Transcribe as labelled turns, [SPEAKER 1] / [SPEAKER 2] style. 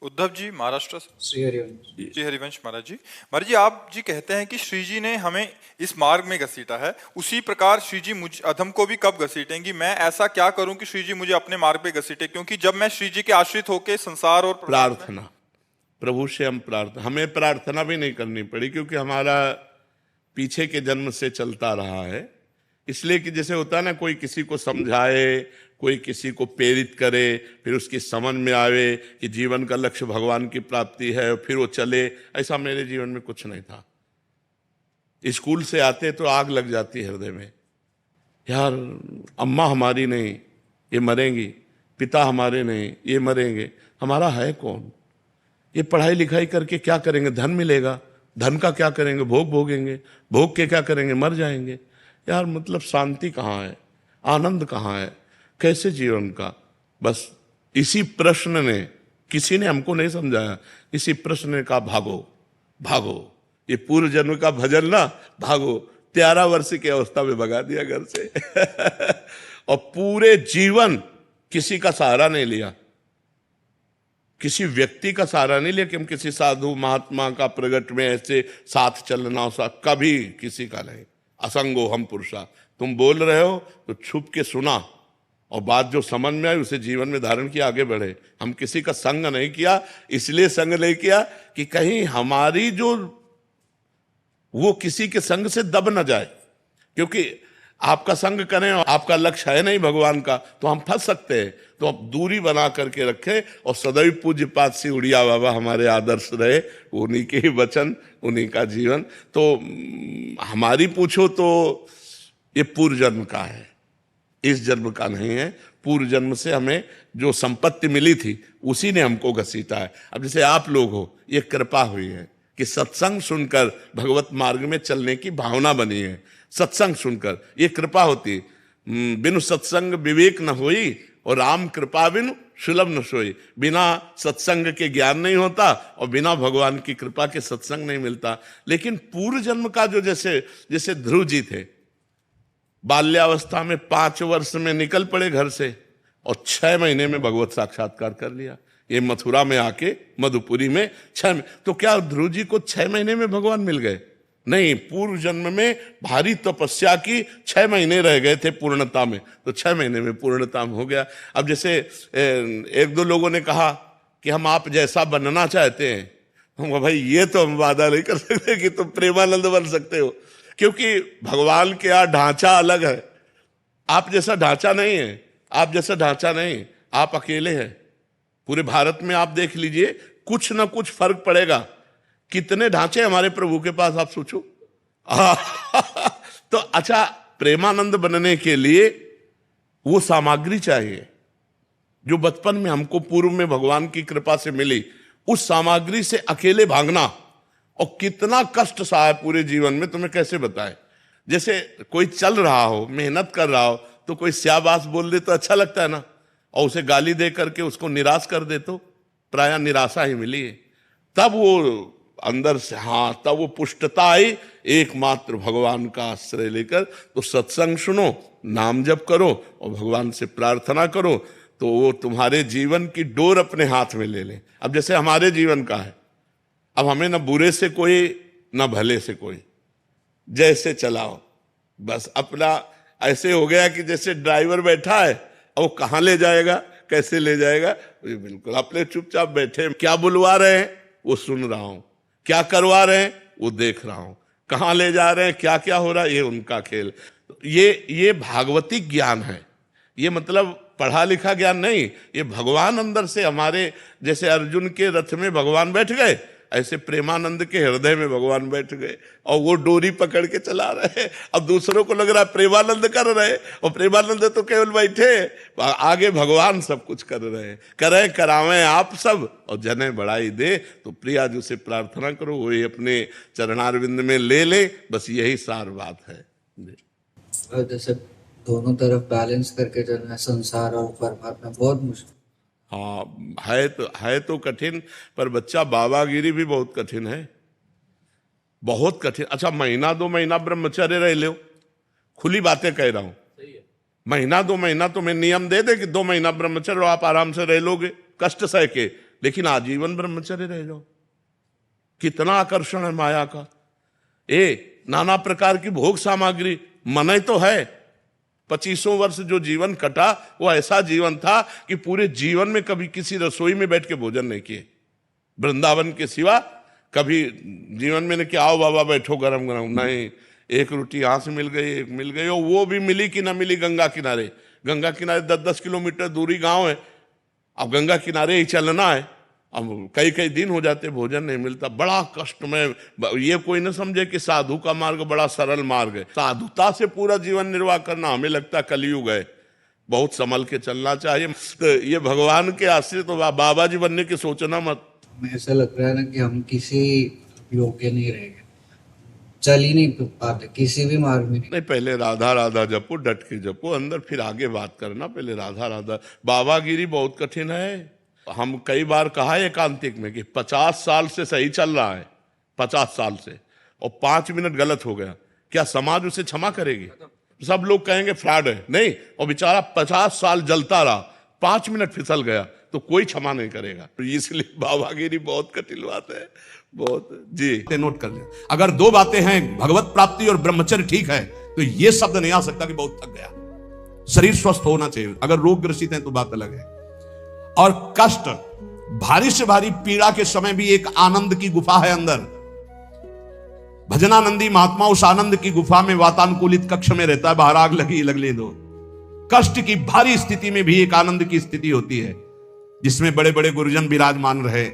[SPEAKER 1] उद्धव जी महाराष्ट्र से।
[SPEAKER 2] श्री हरिवंश।
[SPEAKER 1] जी हरिवंश महाराज जी आप जी कहते हैं कि श्री जी ने हमें इस मार्ग में घसीटा है, उसी प्रकार श्री जी मुझ अधम को भी कब घसीटेंगी? मैं ऐसा क्या करूं कि श्री जी मुझे अपने मार्ग पे घसीटे? क्योंकि जब मैं श्री जी के आश्रित होके संसार और
[SPEAKER 3] प्रार्थना, प्रभु से हम प्रार्थना, हमें प्रार्थना भी नहीं करनी पड़ी क्योंकि हमारा पीछे के जन्म से चलता रहा है। इसलिए कि जैसे होता है ना, कोई किसी को समझाए, कोई किसी को प्रेरित करे, फिर उसकी समझ में आवे कि जीवन का लक्ष्य भगवान की प्राप्ति है, फिर वो चले। ऐसा मेरे जीवन में कुछ नहीं था। स्कूल से आते तो आग लग जाती हृदय में, यार अम्मा हमारी नहीं, ये मरेंगी, पिता हमारे नहीं, ये मरेंगे, हमारा है कौन? ये पढ़ाई लिखाई करके क्या करेंगे? धन मिलेगा, धन का क्या करेंगे? भोग भोगेंगे, भोग के क्या करेंगे? मर जाएंगे। यार मतलब शांति कहाँ है, आनंद कहाँ है, कैसे जीवन का? बस इसी प्रश्न ने, किसी ने हमको नहीं समझाया, इसी प्रश्न ने कहा भागो भागो, ये पूर्व जन्म का भजन ना, भागो। 13 वर्ष की अवस्था में भगा दिया घर से और पूरे जीवन किसी का सहारा नहीं लिया, किसी व्यक्ति का सहारा नहीं लिया कि हम किसी साधु महात्मा का प्रगट में ऐसे साथ चलना, सा कभी किसी का नहीं। असंगो हम पुरुषा, तुम बोल रहे हो तो छुप के सुना और बात जो समझ में आई उसे जीवन में धारण किया, आगे बढ़े। हम किसी का संग नहीं किया, इसलिए संग नहीं किया कि कहीं हमारी जो वो किसी के संग से दब न जाए, क्योंकि आपका संग करें और आपका लक्ष्य है नहीं भगवान का तो हम फंस सकते हैं। तो अब दूरी बना करके रखे और सदैव पूज्य पाद से उड़िया बाबा हमारे आदर्श रहे, उन्हीं के ही वचन, उन्हीं का जीवन। तो हमारी पूछो तो ये पूर्व जन्म का है, इस जन्म का नहीं है। पूर्व जन्म से हमें जो संपत्ति मिली थी उसी ने हमको घसीटा है। अब जैसे आप लोग हो, ये कृपा हुई है कि सत्संग सुनकर भगवत मार्ग में चलने की भावना बनी है। सत्संग सुनकर ये कृपा होती। बिनु सत्संग विवेक न होई और राम कृपा बिनु सुलभ न सोई। बिना सत्संग के ज्ञान नहीं होता और बिना भगवान की कृपा के सत्संग नहीं मिलता। लेकिन पूर्व जन्म का जो जैसे ध्रुव जी थे, बाल्यावस्था में 5 वर्ष में निकल पड़े घर से और 6 महीने में भगवत साक्षात्कार कर लिया। ये मथुरा में आके मधुपुरी में 6 तो क्या ध्रुव जी को 6 महीने में भगवान मिल गए? नहीं, पूर्व जन्म में भारी तपस्या की, 6 महीने रह गए थे पूर्णता में, तो 6 महीने में पूर्णता में हो गया। अब जैसे 1-2 लोगों ने कहा कि हम आप जैसा बनना चाहते हैं, हम भाई ये तो हम वादा नहीं कर सकते कि तुम प्रेमानंद बन सकते हो, क्योंकि भगवान के यहाँ ढांचा अलग है। आप जैसा ढांचा नहीं है, आप जैसा ढांचा नहीं, आप अकेले हैं। पूरे भारत में आप देख लीजिए, कुछ ना कुछ फर्क पड़ेगा। कितने ढांचे हमारे प्रभु के पास, आप सोचो। तो अच्छा, प्रेमानंद बनने के लिए वो सामग्री चाहिए जो बचपन में हमको पूर्व में भगवान की कृपा से मिली। उस सामग्री से अकेले भागना और कितना कष्ट सहा है पूरे जीवन में, तुम्हें कैसे बताए। जैसे कोई चल रहा हो, मेहनत कर रहा हो, तो कोई स्याबास बोल दे तो अच्छा लगता है ना, और उसे गाली दे करके उसको निराश कर दे तो प्रायः निराशा ही मिली है। तब वो अंदर से, हाँ, तब वो पुष्टता आई एकमात्र भगवान का आश्रय लेकर। तो सत्संग सुनो, नाम जप करो और भगवान से प्रार्थना करो, तो वो तुम्हारे जीवन की डोर अपने हाथ में ले ले। अब जैसे हमारे जीवन का है, अब हमें न बुरे से कोई न भले से कोई, जैसे चलाओ बस। अपना ऐसे हो गया कि जैसे ड्राइवर बैठा है और वो कहाँ ले जाएगा, कैसे ले जाएगा, बिल्कुल अपने चुपचाप बैठे। क्या बुलवा रहे हैं वो सुन रहा हूं, क्या करवा रहे हैं वो देख रहा हूं, कहाँ ले जा रहे हैं, क्या क्या हो रहा है, ये उनका खेल। ये भागवती ज्ञान है। ये मतलब पढ़ा लिखा ज्ञान नहीं, ये भगवान अंदर से हमारे, जैसे अर्जुन के रथ में भगवान बैठ गए, ऐसे प्रेमानंद के हृदय में भगवान बैठ गए और वो डोरी पकड़ के चला रहे। अब दूसरों को लग रहा है प्रेमानंद कर रहे, और प्रेमानंद तो केवल बैठे, आगे भगवान सब कुछ कर रहे हैं। करें करावें आप सब और जने बढ़ाई दे। तो प्रिया जी से प्रार्थना करो, वही अपने चरणारविंद में ले ले, बस यही सार बात है।
[SPEAKER 2] जैसे दोनों तरफ बैलेंस करके चलना, संसार और परमात्मा, बहुत मुश्किल।
[SPEAKER 3] हाँ, है तो कठिन, पर बच्चा बाबागिरी भी बहुत कठिन है, बहुत कठिन। अच्छा, 1-2 महीना ब्रह्मचर्य रह लो, खुली बातें कह रहा हूं। 1-2 महीना तुम्हें नियम दे कि 2 महीना ब्रह्मचर्य आप आराम से रह लोगे, कष्ट सह के, लेकिन आजीवन ब्रह्मचर्य रह जाओ। कितना आकर्षण है माया का। नाना प्रकार की भोग सामग्री, मन तो है। 25 वर्ष जो जीवन कटा वो ऐसा जीवन था कि पूरे जीवन में कभी किसी रसोई में बैठ के भोजन नहीं किए, वृंदावन के सिवा कभी जीवन में नहीं कि आओ बाबा बैठो गरम गरम, नहीं। एक रोटी यहाँ से मिल गई, एक मिल गई, और वो भी मिली कि ना मिली गंगा किनारे। गंगा किनारे 10-10 किलोमीटर दूरी गांव है, अब गंगा किनारे ही चलना है। अब कई कई दिन हो जाते भोजन नहीं मिलता, बड़ा कष्ट में। ये कोई न समझे कि साधु का मार्ग बड़ा सरल मार्ग है। साधुता से पूरा जीवन निर्वाह करना हमें लगता कलयुग है, बहुत संभल के चलना चाहिए। तो ये भगवान के आश्रित तो बाबा जी बनने की सोचना मत।
[SPEAKER 2] हमें ऐसा लग रहा है ना कि हम किसी योग्य नहीं रह गए, चल ही नहीं पाते किसी भी मार्ग में।
[SPEAKER 3] नहीं, पहले राधा राधा जपो, डट के जपो अंदर, फिर आगे बात करना। पहले राधा राधा। बाबागिरी बहुत कठिन है। हम कई बार कहा है एकांतिक में कि 50 साल से सही चल रहा है, 50 साल से, और 5 मिनट गलत हो गया, क्या समाज उसे क्षमा करेगी? सब लोग कहेंगे फ्रॉड है, नहीं। और बेचारा 50 साल जलता रहा, 5 मिनट फिसल गया तो कोई क्षमा नहीं करेगा। इसलिए बाबागिरी बहुत कठिन बात है, बहुत। जी
[SPEAKER 4] नोट कर लें, अगर 2 बातें हैं, भगवत प्राप्ति और ब्रह्मचर्य ठीक है, तो यह शब्द नहीं आ सकता कि बहुत थक गया। शरीर स्वस्थ होना चाहिए, अगर रोग ग्रसित है तो बात अलग है। और कष्ट, भारी से भारी पीड़ा के समय भी एक आनंद की गुफा है अंदर। भजनानंदी महात्मा उस आनंद की गुफा में वातानुकूलित कक्ष में रहता है, बाहर आग लगी लगने दो। कष्ट की भारी स्थिति में भी एक आनंद की स्थिति होती है, जिसमें बड़े बड़े गुरुजन विराजमान रहे।